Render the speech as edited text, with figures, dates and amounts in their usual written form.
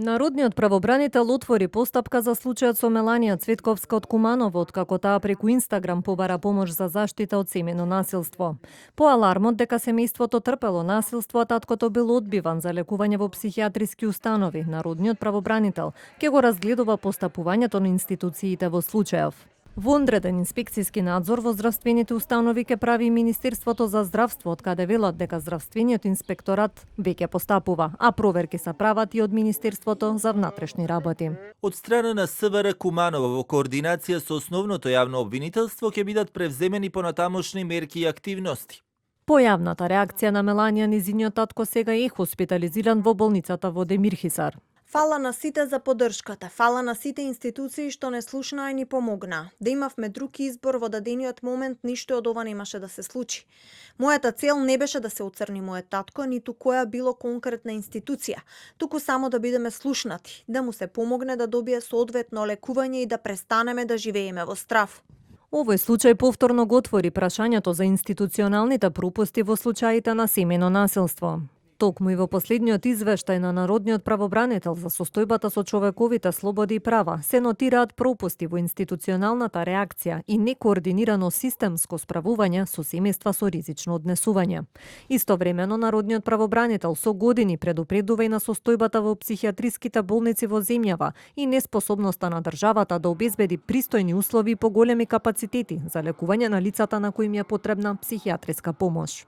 Народниот правобранител отвори постапка за случајот со Меланија Цветковска од Куманово, откако таа преку Инстаграм побара помош за заштита од семејно насилство. По алармот дека семејството трпело насилство, а таткото бил одбиван за лекување во психијатриски установи, народниот правобранител ќе го разгледува постапувањето на институциите во случајов. Во одреден инспекцијски надзор во здравствените установи ќе прави и Министерството за здравство, од каде велат дека здравствениот инспекторат веќе постапува, а проверки се прават и од Министерството за внатрешни работи. Од страна на СВР Куманово во координација со основното јавно обвинителство ќе бидат превземени понатамошни мерки и активности. По јавната реакција на Меланија, низиниот татко сега е хоспитализиран во болницата во Демирхисар. Фала на сите за поддршката, фала на сите институции што не слушнаа и ни помогнаа. Да имавме друг избор во дадениот момент, ништо од ова немаше да се случи. Мојата цел не беше да се оцрни мојот татко, ниту која било конкретна институција, туку само да бидеме слушнати, да му се помогне да добие соодветно лекување и да престанеме да живееме во страв. Овој случај повторно го отвори прашањето за институционалните пропусти во случаите на семејно насилство. Токму и во последниот извештај на народниот правобранител за состојбата со човековите слободи и права се нотираат пропусти во институционалната реакција и некоординирано системско справување со семејства со ризично однесување. Истовремено народниот правобранител со години предупредува и на состојбата во психијатриските болници во земјава и неспособноста на државата да обезбеди пристојни услови и поголеми капацитети за лекување на лицата на кои им е потребна психијатриска помош.